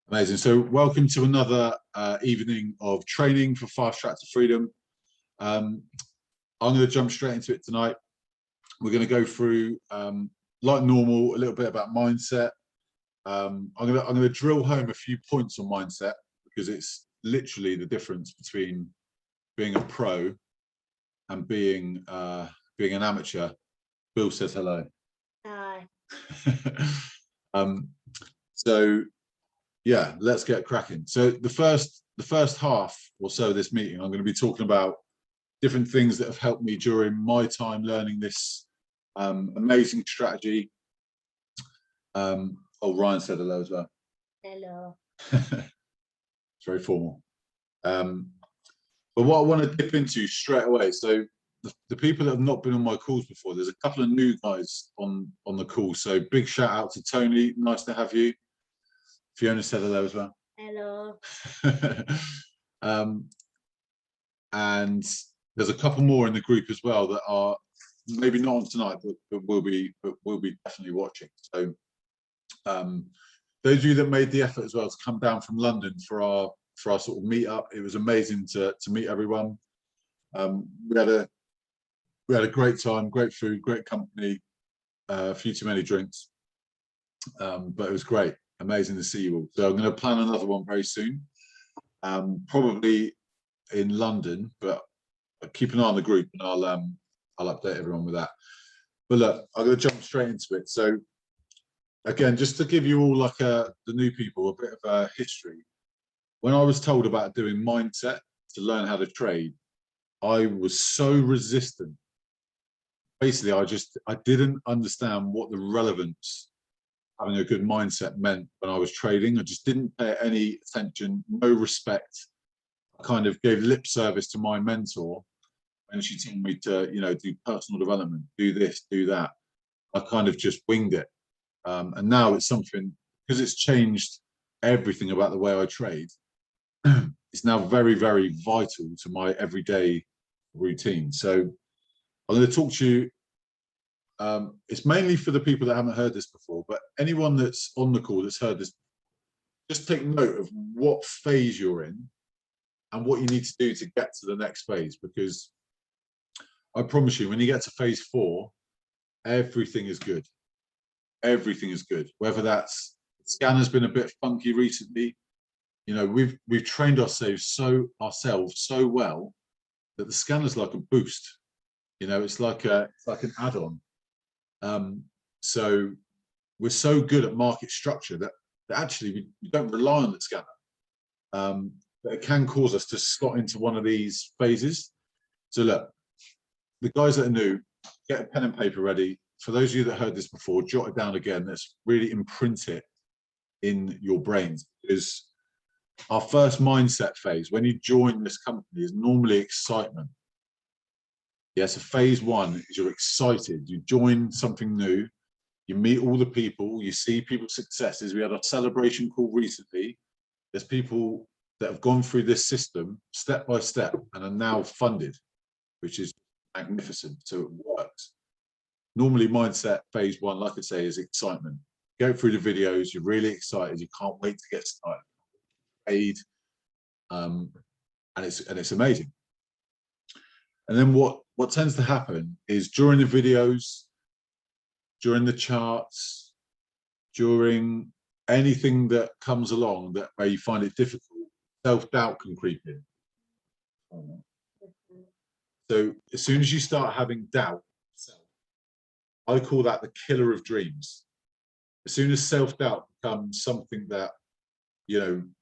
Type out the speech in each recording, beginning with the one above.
Amazing. So welcome to another evening of training for Fastrack to Freedom. I'm going to jump straight into it tonight. We're going to go through, like normal, a little bit about mindset. I'm going to drill home a few points on mindset because it's literally the difference between being a pro and being an amateur. Bill says hello. Hi. So yeah, let's get cracking. So the first half or so of this meeting, I'm going to be talking about different things that have helped me during my time learning this amazing strategy. Oh, Ryan said hello as well. Hello. It's very formal. But what I want to dip into straight away, so the people that have not been on my calls before, there's a couple of new guys on the call. So big shout out to Tony. Nice to have you. Fiona said hello as well. Hello. And there's a couple more in the group as well that are maybe not on tonight, but will be definitely watching. So those of you that made the effort as well to come down from London for our sort of meet up, it was amazing to meet everyone. We had a great time, great food, great company, a few too many drinks, but it was great. Amazing to see you all. So I'm going to plan another one very soon, probably in London, but keep an eye on the group and I'll update everyone with that. But look, I'm going to jump straight into it. So again, just to give you all like the new people a bit of a history. When I was told about doing mindset to learn how to trade, I was so resistant. Basically, I didn't understand what the relevance having a good mindset meant when I was trading. I just didn't pay any attention, no respect. I kind of gave lip service to my mentor when she told me to, do personal development, do this, do that. I kind of just winged it. And now it's something, because it's changed everything about the way I trade, it's now very, very vital to my everyday routine. So I'm going to talk to you. It's mainly for the people that haven't heard this before, but anyone that's on the call that's heard this, just take note of what phase you're in and what you need to do to get to the next phase, because I promise you, when you get to phase 4, everything is good. Everything is good. Whether that's scanner's been a bit funky recently, we've trained ourselves so well that the scanner's like a boost. It's like an add-on. So we're so good at market structure that actually we don't rely on the scanner. But it can cause us to slot into one of these phases. So look, the guys that are new, get a pen and paper ready. For those of you that heard this before, jot it down again. Let's really imprint it in your brains, because our first mindset phase when you join this company is normally excitement. Yeah, so phase 1 is you're excited. You join something new. You meet all the people. You see people's successes. We had a celebration call recently. There's people that have gone through this system step by step and are now funded, which is magnificent. So it works. Normally mindset phase 1, like I say, is excitement. Go through the videos. You're really excited. You can't wait to get started. Paid, and it's amazing. And then what tends to happen is during the videos, during the charts, during anything that comes along that where you find it difficult, self-doubt can creep in. So as soon as you start having doubt, I call that the killer of dreams. As soon as self-doubt becomes something that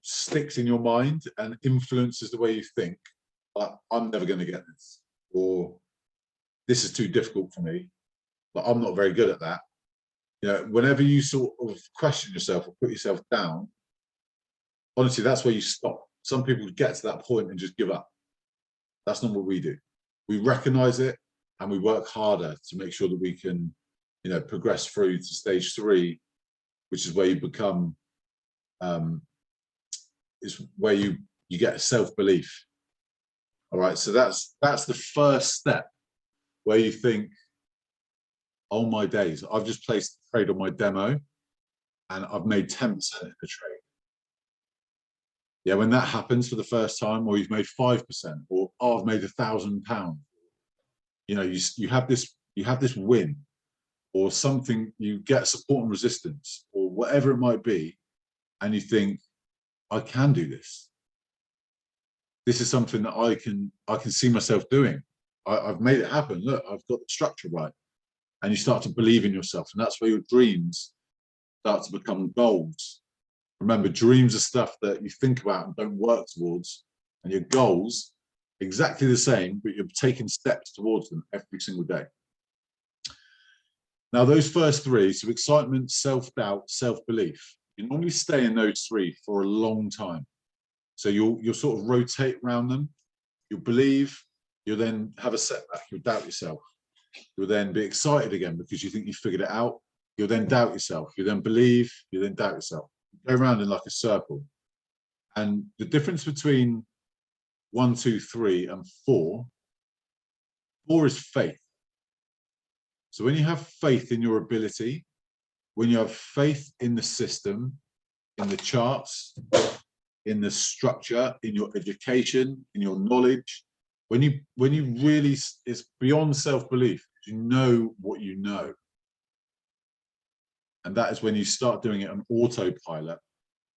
sticks in your mind and influences the way you think, like, I'm never going to get this, or this is too difficult for me, but I'm not very good at that. Whenever you sort of question yourself or put yourself down, honestly, that's where you stop. Some people get to that point and just give up. That's not what we do. We recognize it and we work harder to make sure that we can, progress through to stage 3, which is where you become, is where you get self-belief. All right, so that's the first step, where you think, oh my days, I've just placed a trade on my demo and I've made 10% in the trade. Yeah, when that happens for the first time, or you've made 5%, or oh, I've made £1,000, you know, you have this win, or something, you get support and resistance, or whatever it might be, and you think, I can do this. This is something that I can see myself doing. I've made it happen. Look, I've got the structure right. And you start to believe in yourself, and that's where your dreams start to become goals. Remember, dreams are stuff that you think about and don't work towards, and your goals, exactly the same, but you're taking steps towards them every single day. Now, those first three, so excitement, self-doubt, self-belief, you normally stay in those three for a long time. So you'll sort of rotate around them. You'll believe, you'll then have a setback, you'll doubt yourself. You'll then be excited again because you think you figured it out. You'll then doubt yourself. You then believe, you then doubt yourself. You go around in like a circle. And the difference between 1, 2, 3, and 4 is faith. So when you have faith in your ability, when you have faith in the system, in the charts, in the structure, in your education, in your knowledge, when you really, it's beyond self-belief. You know what you know. And that is when you start doing it on autopilot,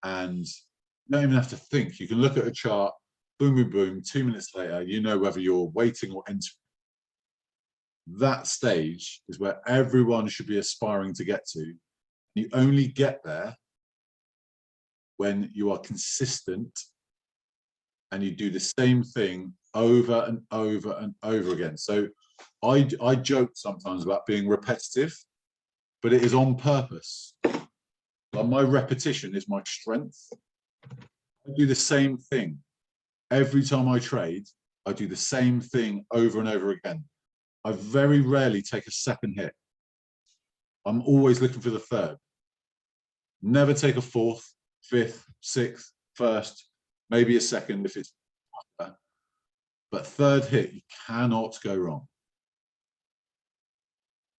and you don't even have to think. You can look at a chart, boom, boom, boom, 2 minutes later, you know whether you're waiting or entering. That stage is where everyone should be aspiring to get to. You only get there when you are consistent and you do the same thing over and over and over again. So I joke sometimes about being repetitive, but it is on purpose. Like, my repetition is my strength. I do the same thing every time I trade. I do the same thing over and over again. I very rarely take a second hit. I'm always looking for the third. Never take a fourth, fifth, sixth, first, maybe a second if it's better. But third hit, you cannot go wrong.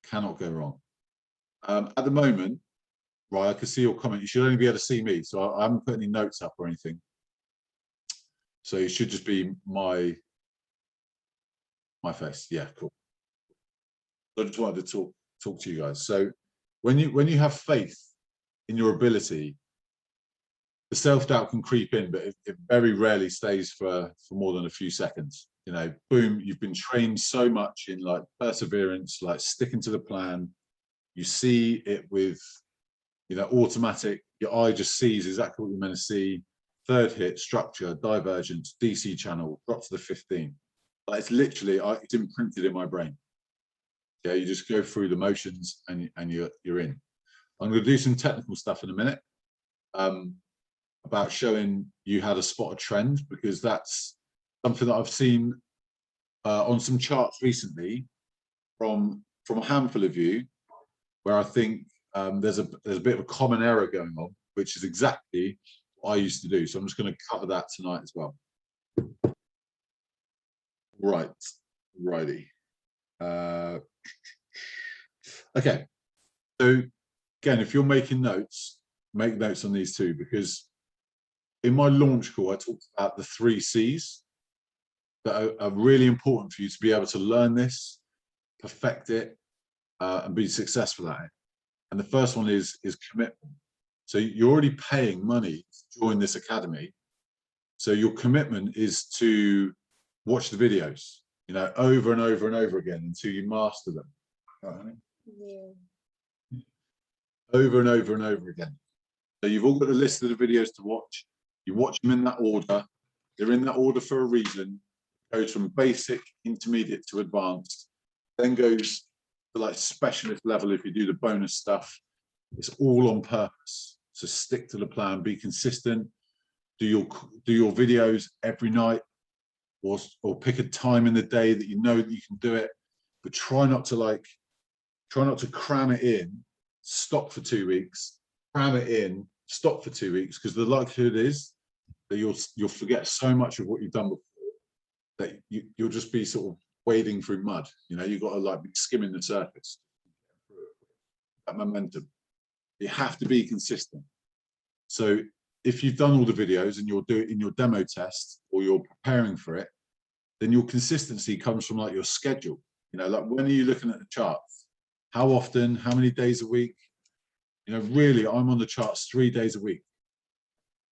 Cannot go wrong. At the moment, right, I can see your comment. You should only be able to see me, so I haven't put any notes up or anything. So it should just be my face. Yeah, cool. I just wanted to talk to you guys. So when you have faith in your ability, the self-doubt can creep in, but it very rarely stays for more than a few seconds. You know, boom, you've been trained so much in like perseverance, like sticking to the plan. You see it with, you know, automatic, your eye just sees exactly what you're meant to see. Third hit, structure, divergence, DC channel, drop to the 15. Like, it's literally, it's imprinted in my brain. Yeah, you just go through the motions and you're in. I'm going to do some technical stuff in a minute about showing you how to spot a trend, because that's something that I've seen on some charts recently from a handful of you, where I think there's a bit of a common error going on, which is exactly what I used to do. So I'm just going to cover that tonight as well. Right, righty. Okay, so again, if you're making notes, make notes on these two, because in my launch call, I talked about the 3 C's that are really important for you to be able to learn this, perfect it, and be successful at it. And the first one is commitment. So you're already paying money to join this academy. So your commitment is to watch the videos, you know, over and over and over again until you master them. Right? Yeah. Over and over and over again. So you've all got a list of the videos to watch. You watch them in that order. They're in that order for a reason. It goes from basic, intermediate to advanced, then goes to like specialist level if you do the bonus stuff. It's all on purpose. So stick to the plan, be consistent, do your videos every night, or pick a time in the day that you know that you can do it, but try not to cram it in, stop for 2 weeks, cram it in, stop for 2 weeks, because the likelihood is that you'll forget so much of what you've done before that you'll just be sort of wading through mud. You know, you've got to like be skimming the surface. That momentum. You have to be consistent. So if you've done all the videos and you're doing in your demo test or you're preparing for it, then your consistency comes from like your schedule. You know, like when are you looking at the charts? How often? How many days a week? You know, really, I'm on the charts 3 days a week.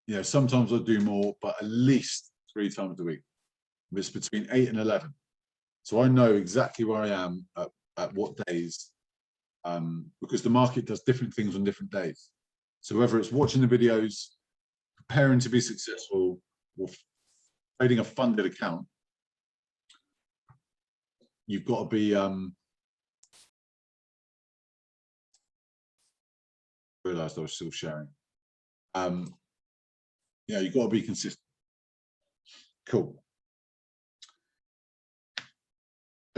You know, sometimes I'll do more, but at least 3 times a week. It's between 8 and 11. So I know exactly where I am at what days, because the market does different things on different days. So whether it's watching the videos, preparing to be successful, or trading a funded account, you've got to be realized I was still sharing. Yeah, you've got to be consistent. Cool.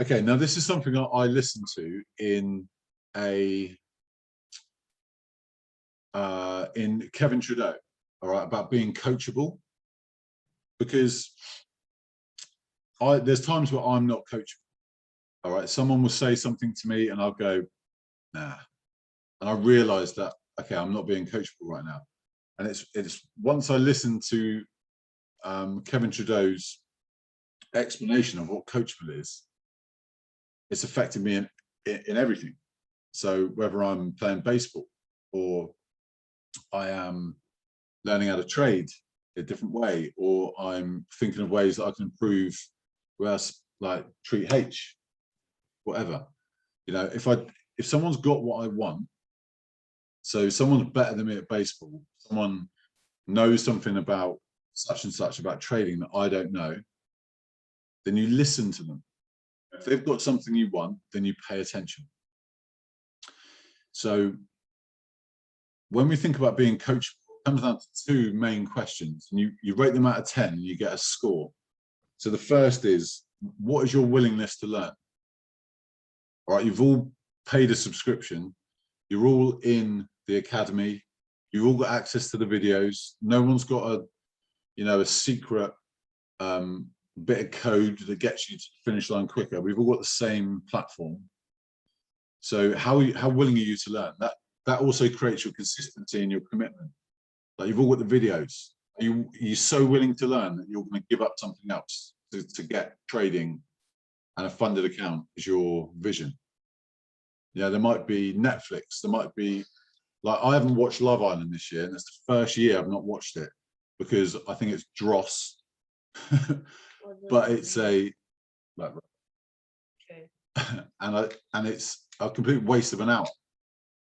Okay, now this is something I listened to in Kevin Trudeau, all right, about being coachable, because there's times where I'm not coachable. All right, someone will say something to me and I'll go, nah, and I realize that, okay, I'm not being coachable right now. And it's once I listen to Kevin Trudeau's explanation of what coachable is, it's affected me in everything. So whether I'm playing baseball or I am learning how to trade a different way, or I'm thinking of ways that I can improve where I like treat H, whatever. You know, if someone's got what I want, so someone's better than me at baseball, someone knows something about such and such about trading that I don't know, then you listen to them. If they've got something you want, then you pay attention. So when we think about being coachable, it comes down to 2 main questions, and you rate them out of 10 and you get a score. So the first is, what is your willingness to learn? All right, you've all paid a subscription, you're all in the academy, you've all got access to the videos, no one's got a secret bit of code that gets you to the finish line quicker. We've all got the same platform. So how willing are you to learn? That also creates your consistency and your commitment. Like, you've all got the videos. Are you so willing to learn that you're going to give up something else to get trading and a funded account is your vision? Yeah, there might be Netflix. There might be, like, I haven't watched Love Island this year, and it's the first year I've not watched it because I think it's dross. But it's a like, okay. and it's a complete waste of an hour.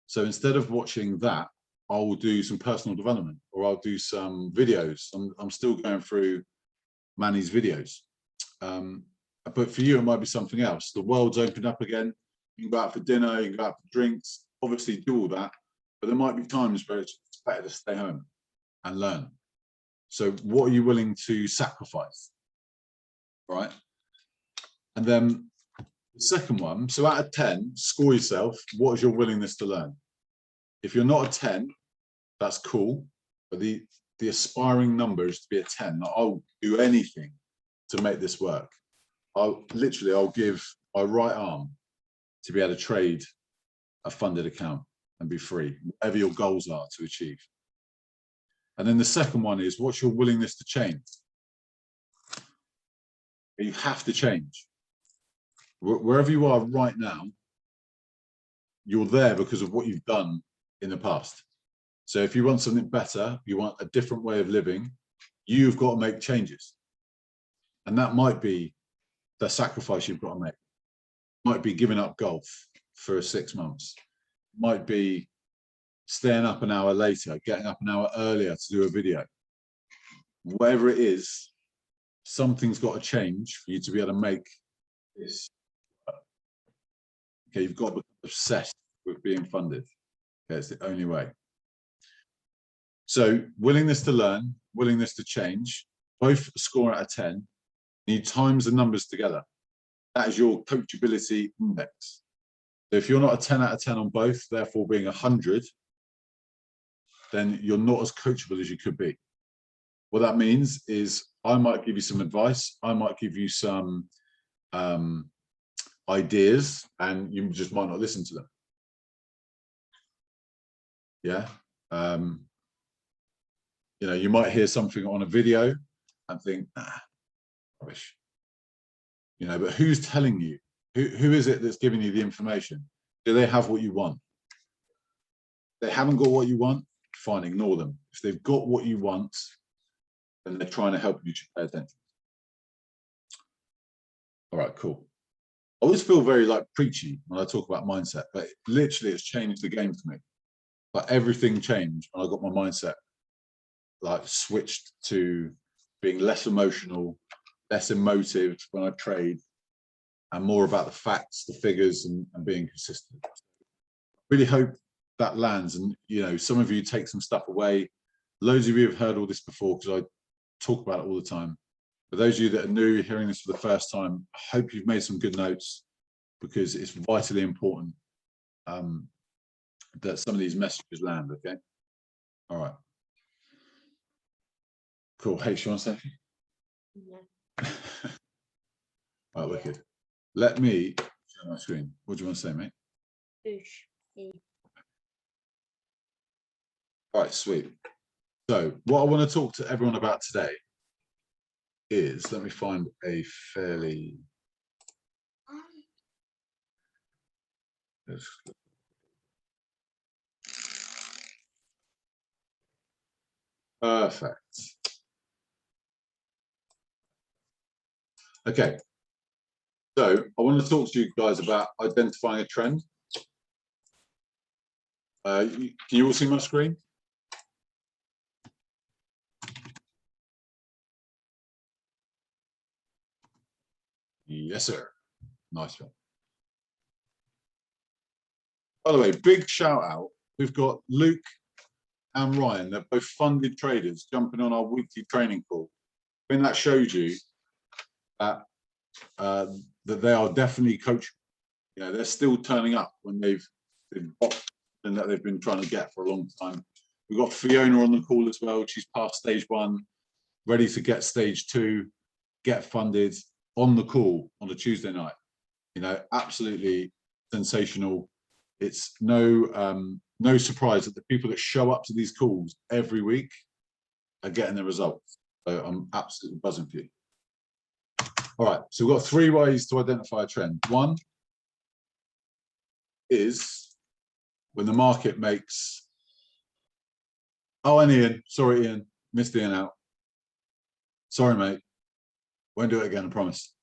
So instead of watching that, I will do some personal development, or I'll do some videos. I'm still going through Manny's videos. But for you, it might be something else. The world's opened up again. You can go out for dinner, you can go out for drinks, obviously do all that. But there might be times where it's better to stay home and learn. So what are you willing to sacrifice? Right? And then the second one, so out of 10, score yourself. What is your willingness to learn? If you're not a 10, that's cool. But the aspiring number is to be a 10. Like, I'll do anything to make this work. I'll give my right arm to be able to trade a funded account and be free, whatever your goals are to achieve. And then the second one is, what's your willingness to change? You have to change. Wherever you are right now, you're there because of what you've done in the past. So if you want something better, you want a different way of living, you've got to make changes. And that might be the sacrifice you've got to make. It might be giving up golf for 6 months. It might be staying up an hour later, getting up an hour earlier to do a video. Whatever it is, something's got to change for you to be able to make this. Okay, you've got to be obsessed with being funded. Okay, it's the only way. So willingness to learn, willingness to change, both score out of 10. You times the numbers together. That is your coachability index. So if you're not a 10 out of 10 on both, therefore being 100, then you're not as coachable as you could be. What that means is I might give you some advice, I might give you some ideas, and you just might not listen to them. Yeah. You know, you might hear something on a video and think, rubbish. You know, but who's telling you? Who is it that's giving you the information? Do they have what you want? If they haven't got what you want, fine, ignore them. If they've got what you want, then they're trying to help you to pay attention. All right, cool. I always feel very like preachy when I talk about mindset, but literally it's changed the game for me. Like everything changed when I got my mindset like switched to being less emotional, less emotive when I trade, and more about the facts, the figures, and being consistent. Really hope that lands, and you know, some of you take some stuff away. Loads of you have heard all this before because I talk about it all the time. For those of you that are new, hearing this for the first time, I hope you've made some good notes, because it's vitally important that some of these messages land. Okay. All right. Cool. Hey, you want to say anything? No. All right, wicked. Let me share my screen. What do you want to say, mate? Push. All right, sweet. So what I want to talk to everyone about today is, let me find a fairly perfect. Okay. So I want to talk to you guys about identifying a trend. Can you all see my screen? Yes, sir. Nice one. By the way, big shout out. We've got Luke and Ryan. They're both funded traders jumping on our weekly training call. I think that shows you that that they are definitely coachable. You know, they're still turning up when they've got and that they've been trying to get for a long time. We've got Fiona on the call as well. She's past stage 1, ready to get stage 2, get funded, on the call on a Tuesday night. You know, absolutely sensational. It's no surprise that the people that show up to these calls every week are getting the results. So I'm absolutely buzzing for you. All right, so we've got 3 ways to identify a trend. One is when the market makes, oh, and Ian, sorry, Ian, missed Ian out. Sorry, mate. Won't do it again, I promise.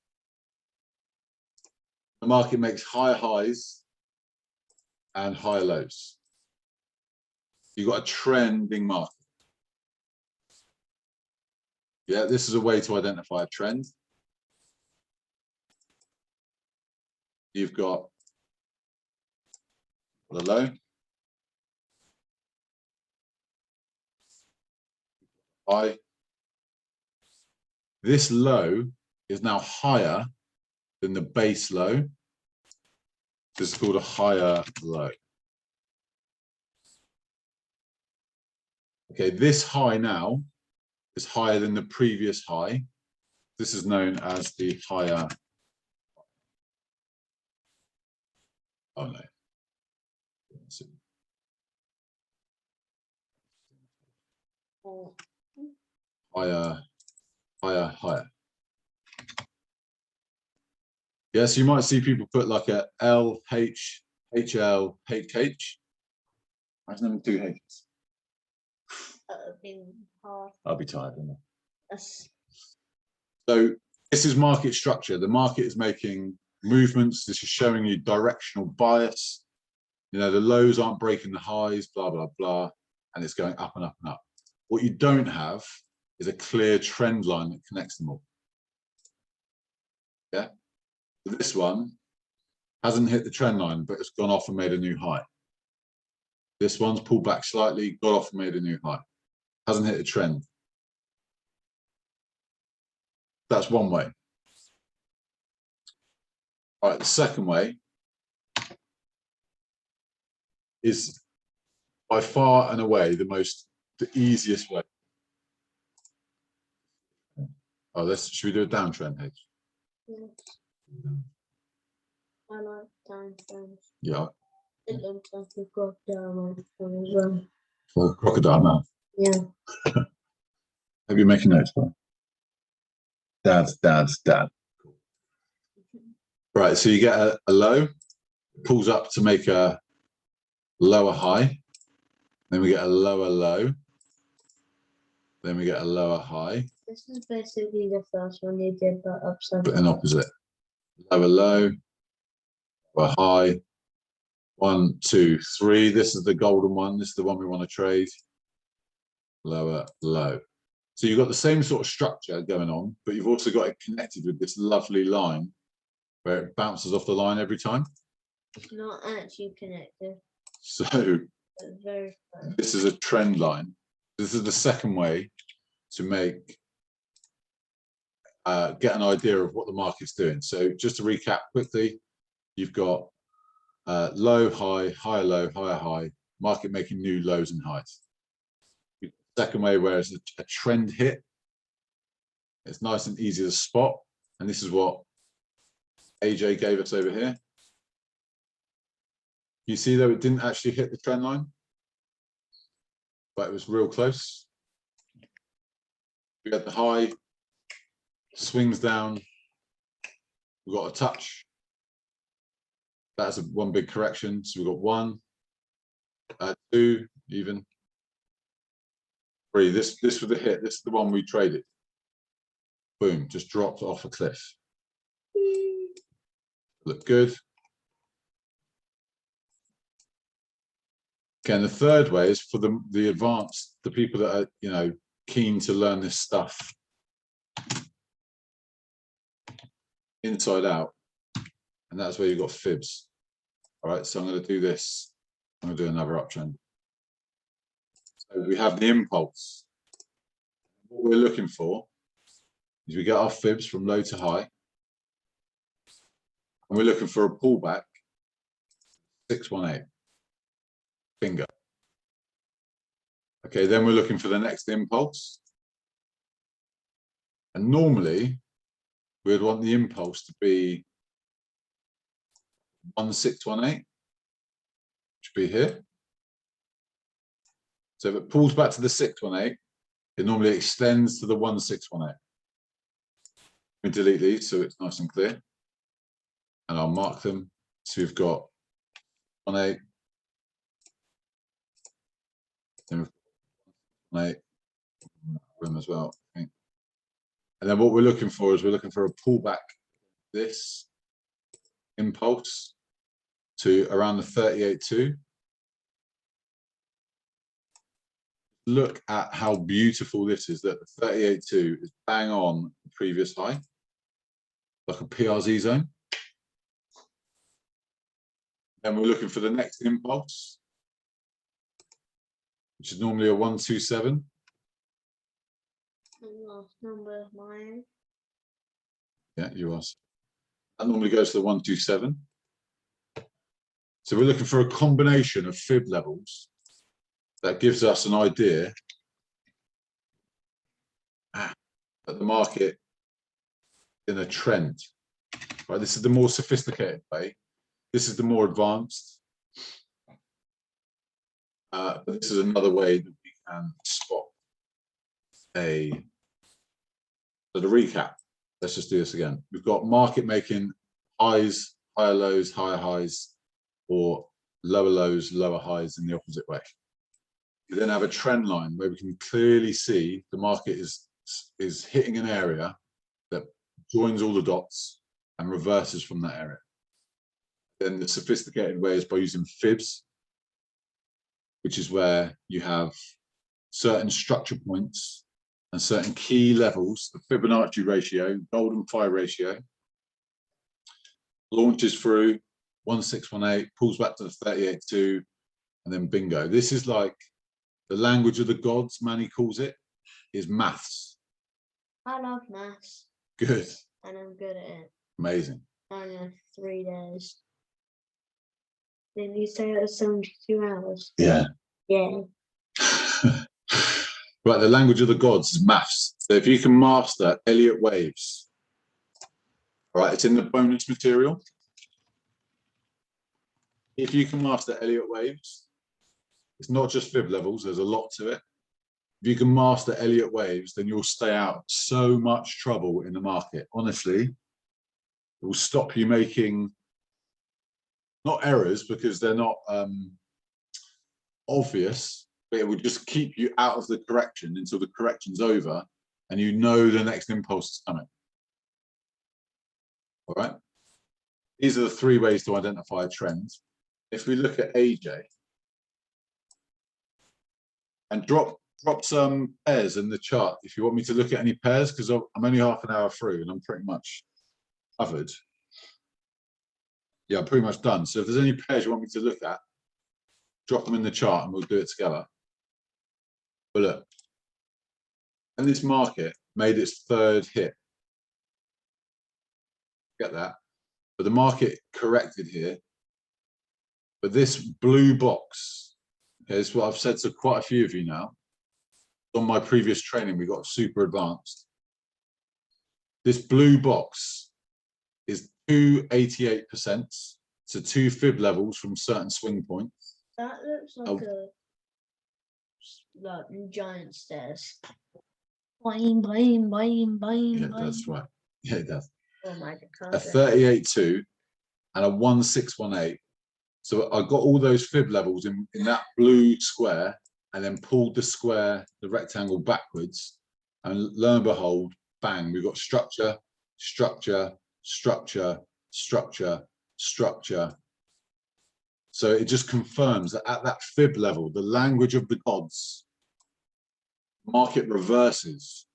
The market makes higher highs and higher lows. You've got a trending market. Yeah, this is a way to identify a trend. You've got the low, high. This low is now higher than the base low. This is called a higher low. Okay, this high now is higher than the previous high. This is known as the higher. Oh no. Higher. Yes, you might see people put like a L, H, HL, HH. Imagine them 2 H's. I'll be tired, won't I? Yes. So this is market structure. The market is making movements. This is showing you directional bias. You know, the lows aren't breaking the highs, blah, blah, blah. And it's going up and up and up. What you don't have is a clear trend line that connects them all. Yeah. So this one hasn't hit the trend line, but it's gone off and made a new high. This one's pulled back slightly, got off and made a new high. Hasn't hit a trend. That's one way. All right, the second way is by far and away the easiest way. Oh, should we do a downtrend, H? Yes. I like downtrends. Yeah. It looks like a crocodile as well. For crocodile mouth. Yeah. Have you making notes, bro? Dad. Right, so you get a low, pulls up to make a lower high, then we get a lower low, then we get a lower high. This is basically the first one you did, but upside But down. an opposite. Lower low, lower high. 1, 2, 3. This is the golden one. This is the one we want to trade. Lower low. So you've got the same sort of structure going on, but you've also got it connected with this lovely line where it bounces off the line every time. It's not actually connected. So It's very close. this is a trend line. This is the second way to make get an idea of what the market's doing. So just to recap quickly, you've got low, high, higher low, higher high, market making new lows and highs. Second way, where it's a trend hit, it's nice and easy to spot, and this is what AJ gave us over here. You see though it didn't actually hit the trend line, but it was real close. We had the high, swings down, we've got a touch. That's one big correction. So we've got 1, 2, even 3. This was the hit. This is the one we traded. Boom, just dropped off a cliff. Look good. Okay, and the third way is for the advanced, the people that are keen to learn this stuff inside out, and that's where you've got fibs. All right, so I'm going to do this. I'm going to do another uptrend. So we have the impulse. What we're looking for is we get our fibs from low to high, and we're looking for a pullback 618. Bingo. Okay, then we're looking for the next impulse, and normally we'd want the impulse to be 1618, which would be here. So if it pulls back to the 618, it normally extends to the 1618. We delete these so it's nice and clear, and I'll mark them. So we've got 18, then we've got 18 room as well. Okay. And then what we're looking for is we're looking for a pullback, this impulse to around the 38.2. Look at how beautiful this is, that the 38.2 is bang on the previous high, like a PRZ zone. Then we're looking for the next impulse, which is normally a 127. Last number of mine. Yeah, you are. That normally goes to the 127. So we're looking for a combination of fib levels that gives us an idea that the market in a trend. Right, this is the more sophisticated way. This is the more advanced. But this is another way that we can spot a. So to recap, let's just do this again. We've got market making highs, higher lows, higher highs, or lower lows, lower highs in the opposite way. We then have a trend line where we can clearly see the market is hitting an area that joins all the dots and reverses from that area. Then the sophisticated way is by using fibs, which is where you have certain structure points and certain key levels, the Fibonacci ratio, golden phi ratio, launches through 1618, pulls back to the 38.2, and then bingo. This is like the language of the gods, Manny calls it, is maths. I love maths. Good. And I'm good at it. Amazing. Only like 3 days. Then you say it was 72 hours. Yeah. Yeah. Right, the language of the gods is maths. So if you can master Elliott waves, all right, it's in the bonus material. If you can master Elliott waves, it's not just fib levels, there's a lot to it. if you can master Elliott waves, then you'll stay out of so much trouble in the market. Honestly, it will stop you making, not errors because they're not obvious, but it will just keep you out of the correction until the correction's over and you know the next impulse is coming. All right. These are the 3 ways to identify a trend. If we look at AJ and drop some pairs in the chart, if you want me to look at any pairs, because I'm only half an hour through and I'm pretty much covered. Yeah, I'm pretty much done. So if there's any pairs you want me to look at, drop them in the chart and we'll do it together. But look, and this market made its 3rd hit. Get that? But the market corrected here. But this blue box, okay, is what I've said to quite a few of you now. On my previous training, we got super advanced. This blue box is 288%, so 2 fib levels from certain swing points. That looks like like giant stairs. Boing, boing, boing, boing, Yeah, that's right. Yeah, it does. Oh my God. A 38.2 and a 1618. So I got all those fib levels in that blue square and then pulled the square, the rectangle backwards. And lo and behold, bang, we've got structure, structure, structure, structure, structure. So it just confirms that at that fib level, the language of the gods, market reverses.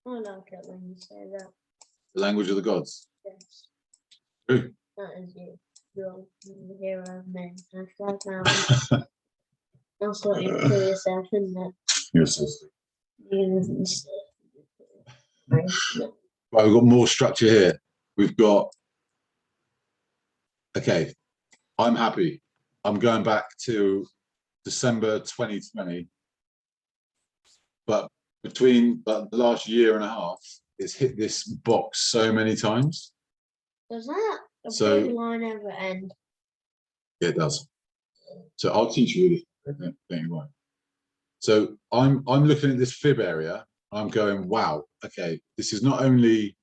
I like it when you say that. The language of the gods. Yes. True. That is you. You're the hero of men. That's what you call yourself, isn't it? Yes. Right, we've got more structure here. We've got, okay, I'm happy. I'm going back to December 2020. But between the last year and a half, it's hit this box so many times. Does that So- big line ever end? Yeah, it does. So I'll teach you this. Don't you worry. So I'm looking at this fib area. I'm going, wow, okay, this is not only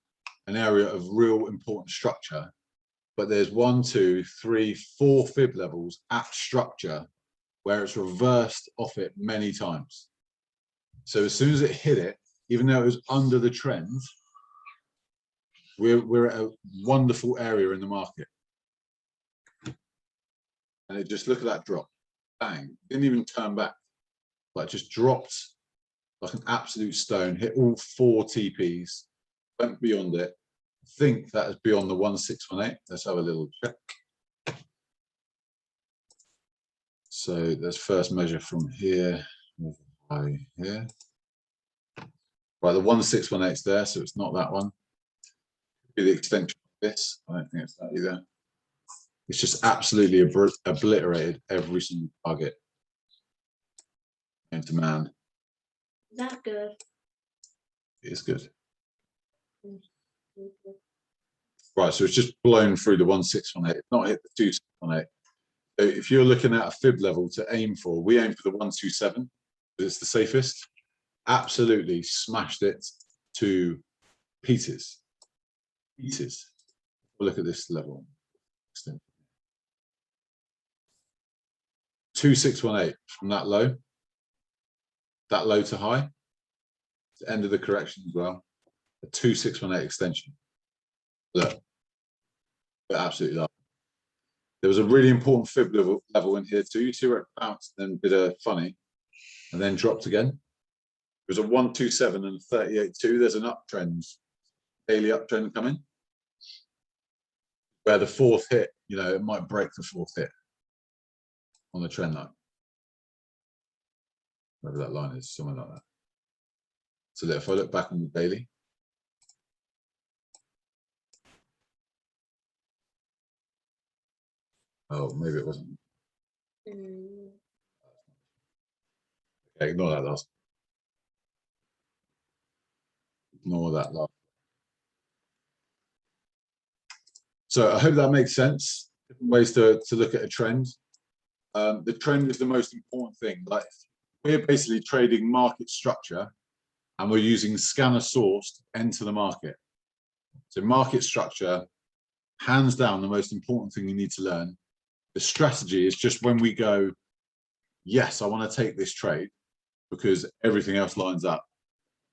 an area of real important structure, but there's 1, 2, 3, 4 fib levels at structure where it's reversed off it many times. So as soon as it hit it, even though it was under the trend, we're at a wonderful area in the market. And it just, look at that drop, bang, didn't even turn back, like just dropped like an absolute stone, hit all 4 TPs, went beyond it. I think that is beyond the 1618. Let's have a little check. So let's first measure from here, by here. Right, the 1618 is there, so it's not that one. Be the extension of this. I don't think it's that either. It's just absolutely obliterated every single target. Into man. Is that good? It is good. Right, so it's just blown through the 1618. It's not hit the 2618. So if you're looking at a fib level to aim for, we aim for the 127. It's the safest. Absolutely smashed it to pieces. Pieces. Look at this level. 2618 from that low to high, to end of the correction as well. A 2618 extension. Look, but absolutely love. There was a really important fib level in here too. You see where it bounced, then did a funny, and then dropped again. There was a 127 and 38.2. There's an uptrend, daily uptrend coming, where the 4th hit, you know, it might break the 4th hit on the trend line. Whatever that line is, something like that. So if I look back on the daily, oh, maybe it wasn't. Okay, ignore that last. Ignore that last. So I hope that makes sense. Different ways to look at a trend. The trend is the most important thing. Like we're basically trading market structure, and we're using scanner source to enter the market. So market structure, hands down, the most important thing you need to learn. The strategy is just when we go, yes, I want to take this trade because everything else lines up.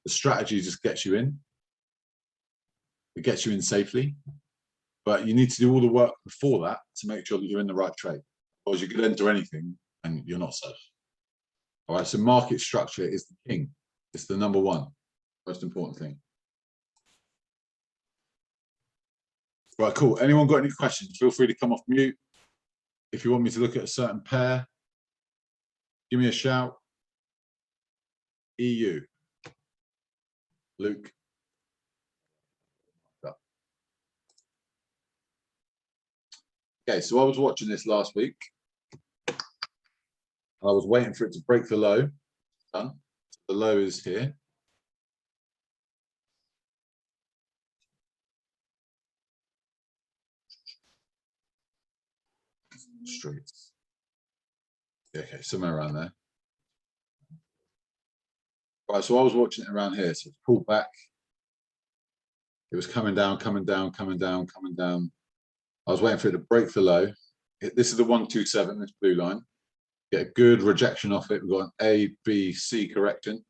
The strategy just gets you in. It gets you in safely, but you need to do all the work before that to make sure that you're in the right trade. Otherwise, you could enter anything and you're not safe. All right, so market structure is the king. It's the number one most important thing. Right, cool. Anyone got any questions? Feel free to come off mute. If you want me to look at a certain pair, give me a shout. EU. Luke. Okay, so I was watching this last week. I was waiting for it to break the low. Done. The low is here. Straight. Okay, somewhere around there. Right, so I was watching it around here. So it's pulled back. It was coming down, coming down, coming down, coming down. I was waiting for it to break the low. This is the 127, this blue line. Get a good rejection off it. We've got an A, B, C correction.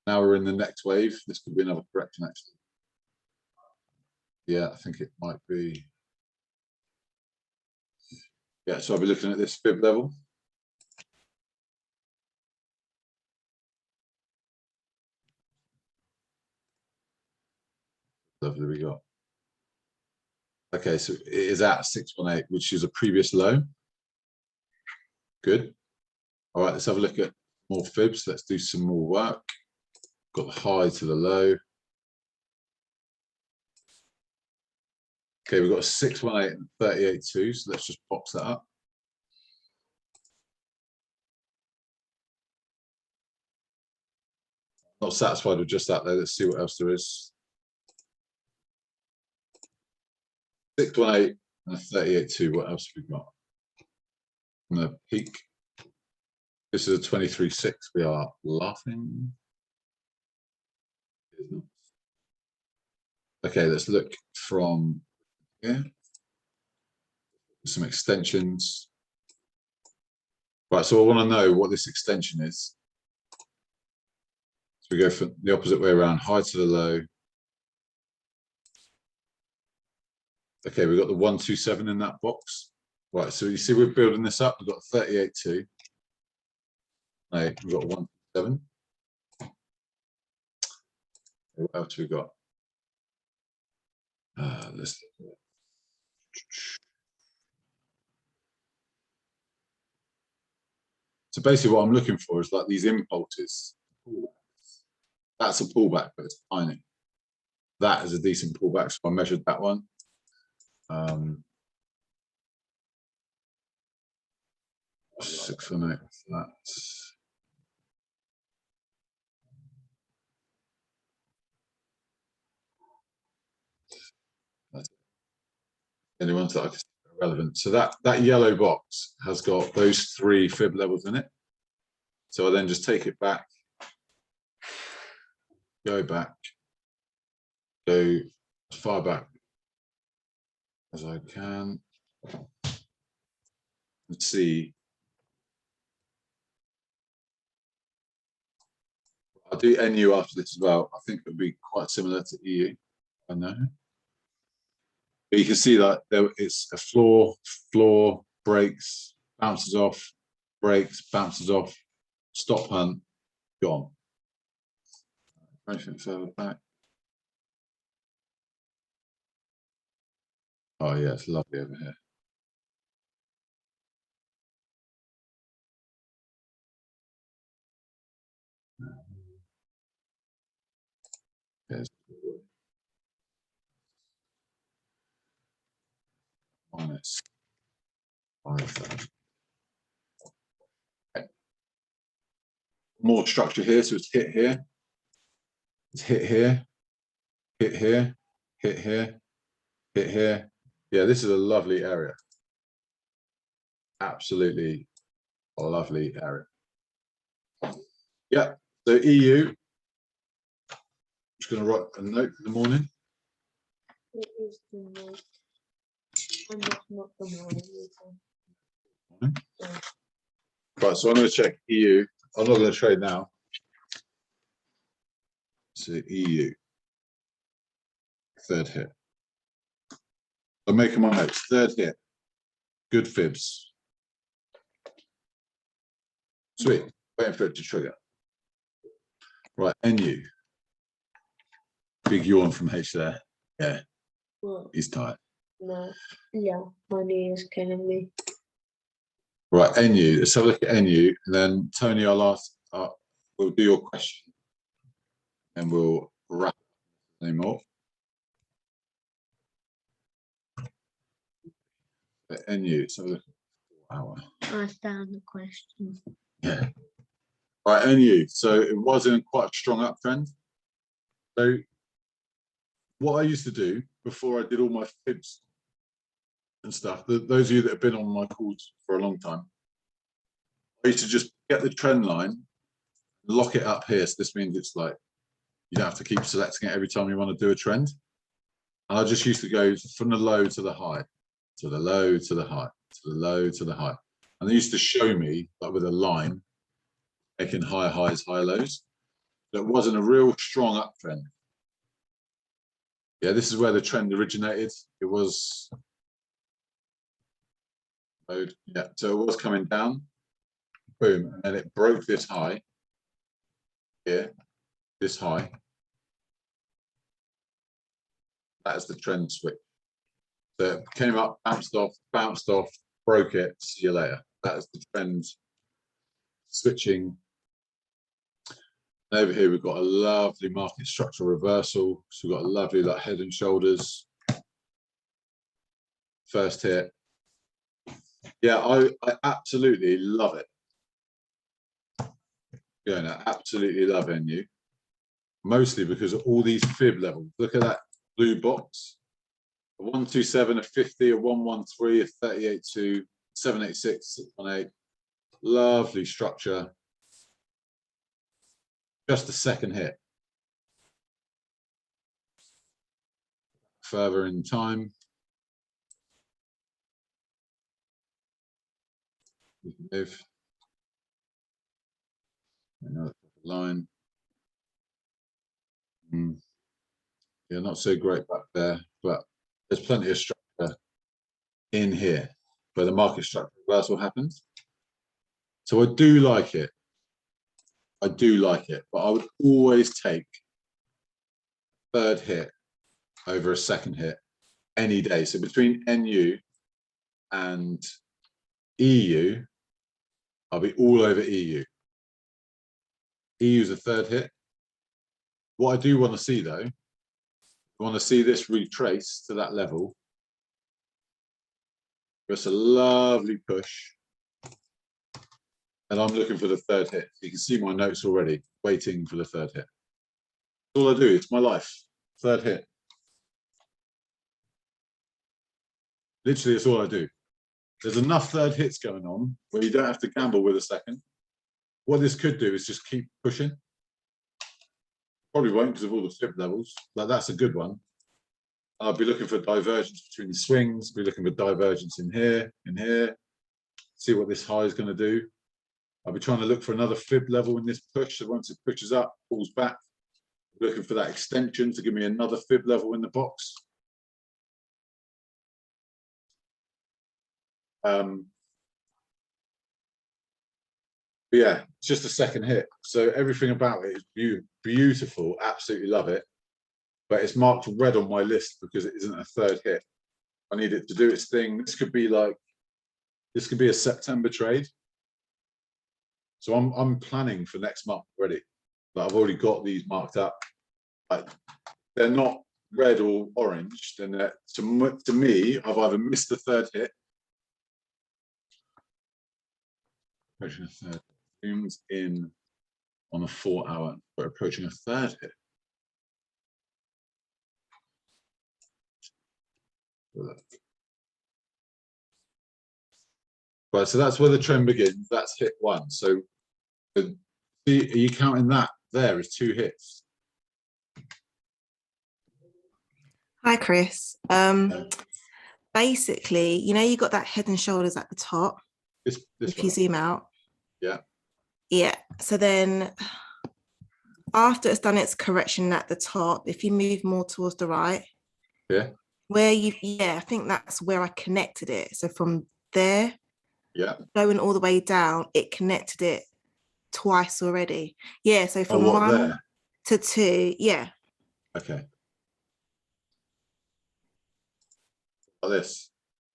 Now we're in the next wave. This could be another correction, actually. Yeah, I think it might be. Yeah, so I'll be looking at this fib level. Lovely, we got. Okay, so it is at 618, which is a previous low. Good. All right, let's have a look at more fibs. Let's do some more work. Got the high to the low. Okay, we've got a 618 and 38.2, so let's just box that up. Not satisfied with just that though. Let's see what else there is. 618 and a 38.2. What else have we got? And the peak. This is a 23.6. We are laughing. Okay, let's look from here. Some extensions. Right, so I want to know what this extension is. So we go for the opposite way around, high to the low. Okay, we've got the 127 in that box. Right, so you see we're building this up. We've got 38.2. No, we've got 127. What else have we got? Let's look. So basically what I'm looking for is like these impulses. That's a pullback, but it's tiny. That is a decent pullback, so I measured that one. 618 flats. Anyone's that relevant. So that yellow box has got those 3 fib levels in it. So I then just take it back, go back, go as far back as I can, and see. I'll do NU after this as well. I think it would be quite similar to EU. I know. But you can see that it's a floor, breaks, bounces off, breaks, bounces off, stop hunt, gone. Anything further back? Oh yeah, it's lovely over here. There's minus 5,000. Okay. More structure here, so it's hit here, it's hit here, hit here, hit here, hit here. Yeah, this is a lovely area. Absolutely a lovely area. Yeah, so EU, I'm just going to write a note in the morning. It is the night. And it's not the morning either. Yeah. Right, so I'm going to check EU. I'm not going to trade now. So EU, third hit. I'm making my notes. Third hit, good fibs. Sweet, waiting for it to trigger. Right, NU. Big yawn from H there. Yeah, What? he's tired. No. Yeah, my knee is killing me. Right, NU. Let's have a look at NU, and then Tony, I'll ask. We'll do your question, and we'll wrap anymore. NU. So look at 4 hour. I found the question. Yeah. Right, NU. So it was in quite a strong uptrend. So what I used to do before I did all my fibs and stuff, those of you that have been on my calls for a long time, I used to just get the trend line, lock it up here. So this means it's like you don't have to keep selecting it every time you want to do a trend. And I just used to go from the low to the high, to the low to the high, to the low to the high. And they used to show me, like with a line, making higher highs, higher lows. But it wasn't a real strong uptrend. Yeah, this is where the trend originated. It was, yeah, so it was coming down, boom, and then it broke this high here, this high. That is the trend switch. So it came up, bounced off, broke it, see you later. That is the trend switching. And over here, we've got a lovely market structure reversal. So we've got a lovely like head and shoulders. First hit. Yeah, I absolutely love it. Yeah, no, absolutely love NU. Mostly because of all these fib levels. Look at that blue box. A 127, a 50, a 113, a 38.2, 786, 618. Lovely structure. Just a second hit. Further in time. We can move. Another line. Yeah, not so great back there, but there's plenty of structure in here where the market structure reversal happens. So I do like it. I do like it, but I would always take third hit over a second hit any day. So between NU and EU, I'll be all over EU. EU is a third hit. What I do want to see though, I want to see this retrace to that level. It's a lovely push. And I'm looking for the third hit. You can see my notes already, waiting for the third hit. That's all I do, it's my life. Third hit. Literally, it's all I do. There's enough third hits going on where you don't have to gamble with a second. What this could do is just keep pushing. Probably won't because of all the fib levels, but that's a good one. I'll be looking for divergence between the swings, be looking for divergence in here, see what this high is going to do. I'll be trying to look for another fib level in this push. So once it pushes up, pulls back, looking for that extension to give me another fib level in the box. But yeah, it's just a second hit. So everything about it is beautiful, absolutely love it. But it's marked red on my list because it isn't a third hit. I need it to do its thing. This could be a September trade. So I'm planning for next month already. But I've already got these marked up. Like, they're not red or orange. Then to me, I've either missed the third hit. Approaching a third. Zooms in on a 4 hour. We're approaching a third hit. Right, so that's where the trend begins. That's hit one. So see Are you counting that there as 2 hits? Hi, Chris. Basically, you know, you got that head and shoulders at the top. This If one. you zoom out. Yeah. Yeah. So then after it's done its correction at the top, if you move more towards the right, Yeah. where I think that's where I connected it. So from there, Yeah. going all the way down, it connected it twice already. Yeah. So from what, 1 there? to 2, yeah. Okay. Like this.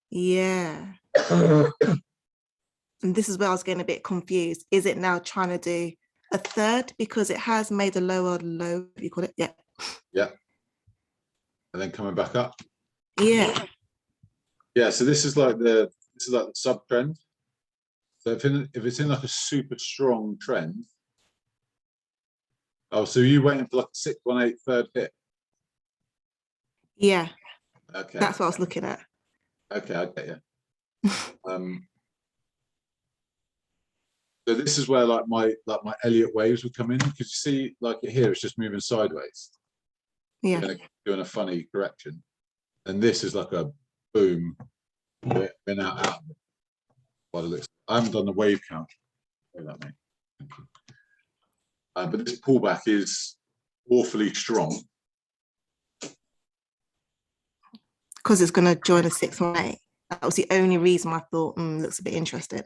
Yeah. And this is where I was getting a bit confused. Is it now trying to do a third because it has made a lower low? You call it, yeah. Yeah. And then coming back up. Yeah. Yeah. So this is like the sub trend. So if it's in like a super strong trend. Oh, so you waiting for like a 618 third hit? Yeah. Okay. That's what I was looking at. Okay, I get you. So this is where like my Elliott waves would come in, because you see like here it's just moving sideways. Yeah. Doing a funny correction. And this is like a boom. Been out. By the looks. I haven't done the wave count. That, mate. Thank you. But this pullback is awfully strong. Because it's going to join a 618. That was the only reason I thought, looks a bit interesting.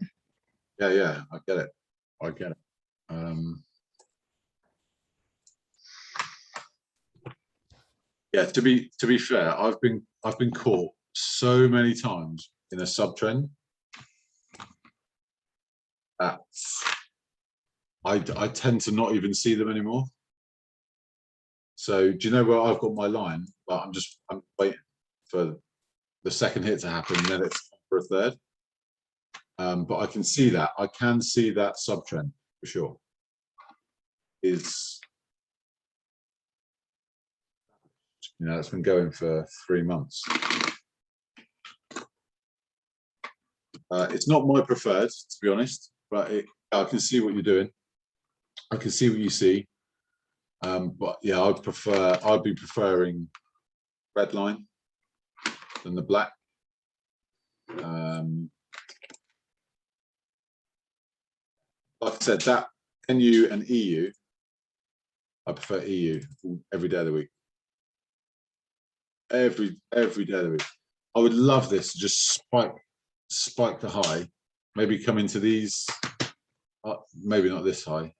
Yeah, I get it. Yeah, to be fair, I've been caught so many times in a sub trend that I tend to not even see them anymore. So do you know where I've got my line? But I'm waiting for the second hit to happen, and then it's for a third. But I can see that. I can see that sub trend for sure. It's been going for 3 months. It's not my preferred, to be honest, but I can see what you're doing. I can see what you see. But yeah, I'd be preferring red line than the black. Like I said, that NU and EU, I prefer EU every day of the week. Every day of the week. I would love this to just spike the high, maybe come into these, maybe not this high,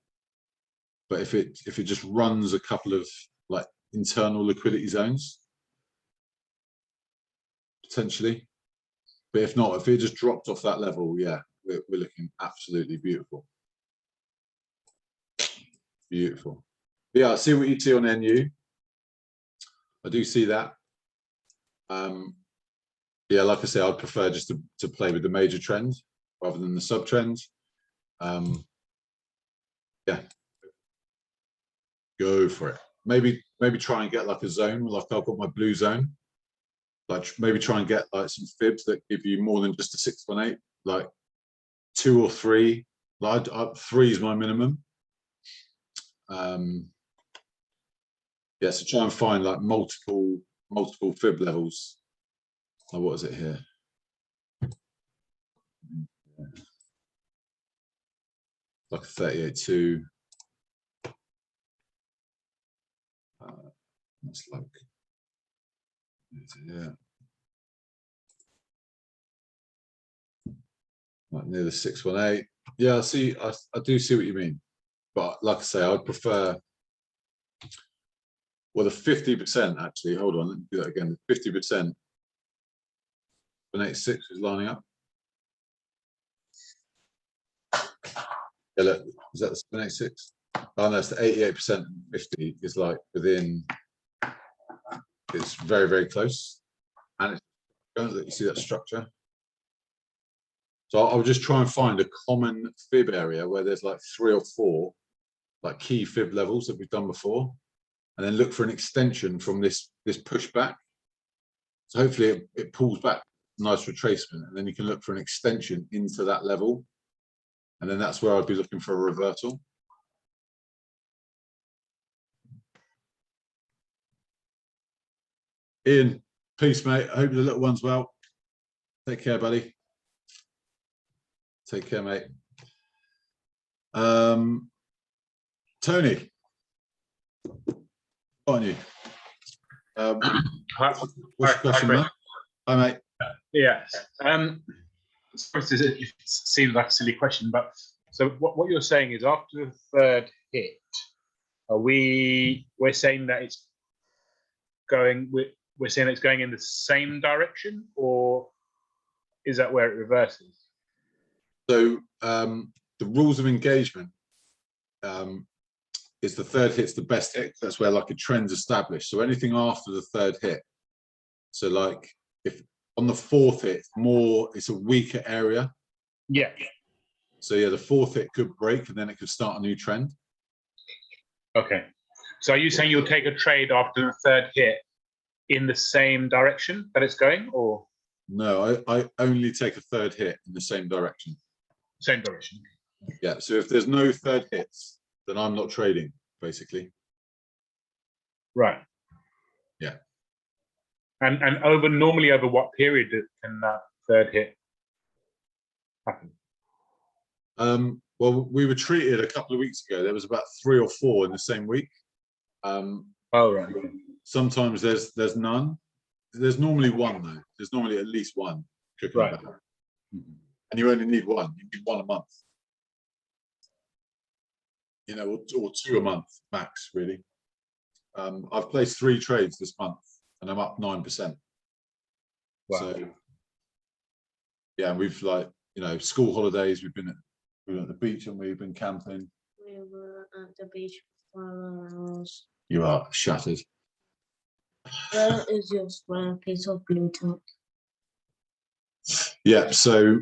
but if it just runs a couple of like internal liquidity zones, potentially. But if not, if it just dropped off that level, yeah, we're looking absolutely beautiful. Beautiful. Yeah, I see what you see on NU. I do see that. Yeah, like I say, I'd prefer just to play with the major trend rather than the sub trend. Yeah, go for it. Maybe try and get like a zone, like I've got my blue zone. Like maybe try and get like some fibs that give you more than just a 618, like 2 or 3. Like 3 is my minimum. Yeah, so try and find like multiple fib levels. Oh, what is it here? Like a 38.2. That's like, yeah, like near the 618. Yeah, I see. I do see what you mean, but like I say, I'd prefer. Well, the 50% actually. Hold on, let me do that again. The 50%. 186 is lining up. Yeah, look, is that the 186? Oh no, it's the 88%. 50 is like within. It's very, very close, and it's, don't let you see that structure. So I'll just try and find a common fib area where there's like 3 or 4 like key fib levels that we've done before, and then look for an extension from this pushback. So hopefully it pulls back, nice retracement, and then you can look for an extension into that level, and then that's where I'd be looking for a reversal. Ian, peace, mate. I hope the little one's well. Take care, buddy. Take care, mate. Tony, on you. Hi, What's your question, Chris. man? Hi, mate. Yeah. Sorry, it seems like a silly question, but so what you're saying is after the third hit, we're saying that it's going. We're saying it's going in the same direction, or is that where it reverses? So the rules of engagement is the third hit's the best hit. That's where like a trend's established. So anything after the third hit. So like if on the fourth hit, it's a weaker area. Yeah. So yeah, the fourth hit could break and then it could start a new trend. Okay. So are you saying you'll take a trade after the third hit in the same direction that it's going, or? No, I only take a third hit in the same direction. Same direction. Yeah. So if there's no third hits, then I'm not trading, basically. Right. Yeah. And normally over what period can that third hit happen? Well, we were treated a couple of weeks ago. There was about 3 or 4 in the same week. Oh, right. Sometimes there's none. There's normally one though. There's normally at least one cooking Right. about. And you only need one. You need one a month. You know, or 2 a month max, really. I've placed 3 trades this month, and I'm up 9%. Wow. So, yeah, we've like school holidays. We've been at the beach and we've been camping. We were at the beach for 4 hours. You are shattered. That is just one piece of blue tack. Yeah. So,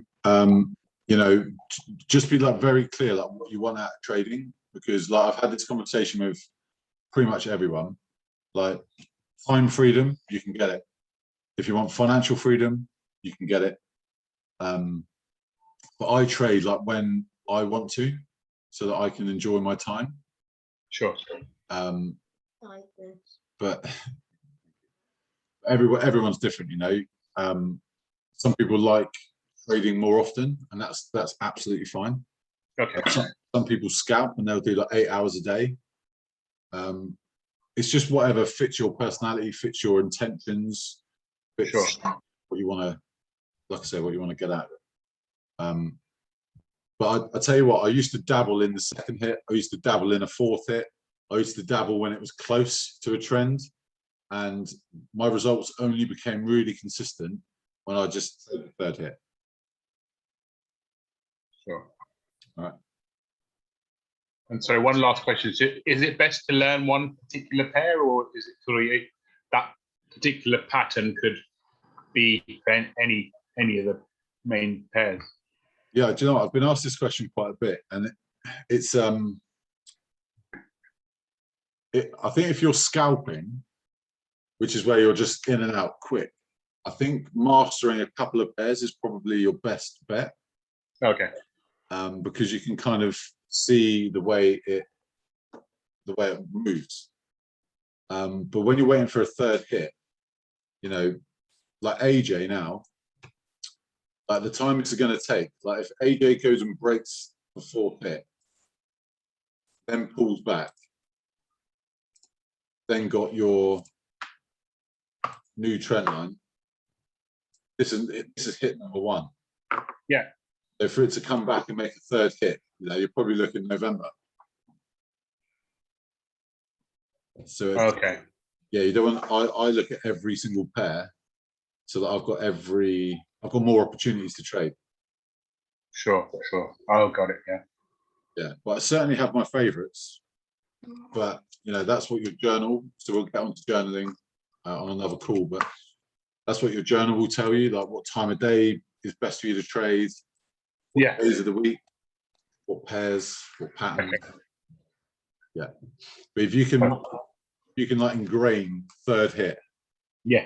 just be like very clear like what you want out of trading, because like I've had this conversation with pretty much everyone. Like time freedom, you can get it. If you want financial freedom, you can get it. But I trade like when I want to, so that I can enjoy my time. Sure. Like this. But everyone's different, some people like trading more often, and that's absolutely fine. Okay. Some people scalp and they'll do like 8 hours a day. It's just whatever fits your personality, fits your intentions, fits Sure. what you want to, like I say, what you want to get out of it. But I tell you what, I used to dabble in the second hit. I used to dabble in a fourth hit. I used to dabble when it was close to a trend, and my results only became really consistent when I just took the third hit. Sure. All right. And so one last question. Is it best to learn one particular pair, or is it sort of that particular pattern could be any of the main pairs? Yeah, do you know what? I've been asked this question quite a bit, and it's I think if you're scalping, which is where you're just in and out quick, I think mastering a couple of pairs is probably your best bet. Okay. Because you can kind of see the way it moves. But when you're waiting for a third hit, like AJ now, like the time it's going to take, like if AJ goes and breaks the fourth hit, then pulls back, then got your new trend line. This is hit number 1. Yeah. So for it to come back and make a third hit, you're probably looking November. So Okay. Yeah, you don't want. I look at every single pair, so that I've got more opportunities to trade. Sure. Oh, got it. Yeah. Yeah, but I certainly have my favorites. But that's what your journal. So we'll get onto journaling on another call. But that's what your journal will tell you, like what time of day is best for you to trade. Yeah. Days of the week, what pairs, what patterns. Okay. Yeah, but if you can like ingrain third hit. Yeah.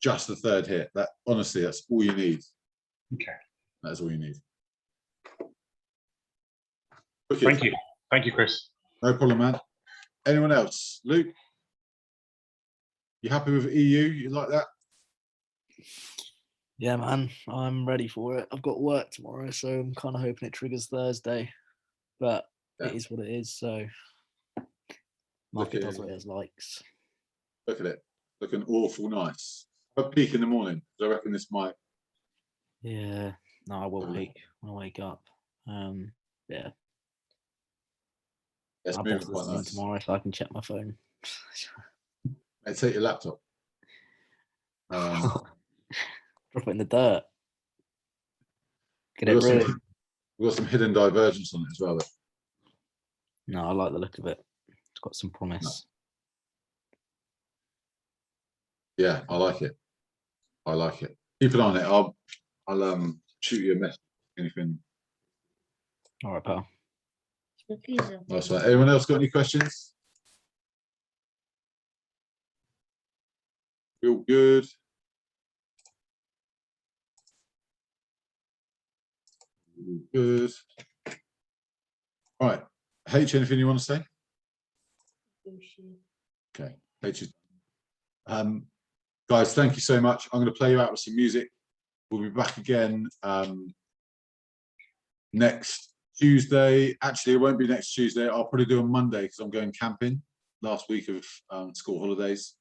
Just the third hit. That honestly, that's all you need. Okay. That's all you need. Okay. Thank you, Chris. No problem, man. Anyone else? Luke? You happy with EU? You like that? Yeah, man, I'm ready for it. I've got work tomorrow, so I'm kind of hoping it triggers Thursday. But Yeah. it is what it is. So market does what it likes. Look at it, looking awful nice. A peak in the morning. I reckon this might. Yeah, no, I will Lovely. peak when I wake up. Yeah, It's my moving boss quite isn't in nice. tomorrow, so I can check my phone. Hey, take your laptop. Drop it in the dirt. Get We've it got, ruined. we've got some hidden divergence on it as well. Though. No, I like the look of it. It's got some promise. Yeah, I like it. I like it. Keep an eye on it. I'll shoot you a message. Anything. All right, pal. Nice one. Anyone else got any questions? Feel good. All good. All right. H, anything you want to say? Okay. H is guys, thank you so much. I'm going to play you out with some music. We'll be back again next Tuesday. Actually, it won't be next Tuesday. I'll probably do on Monday because I'm going camping last week of school holidays.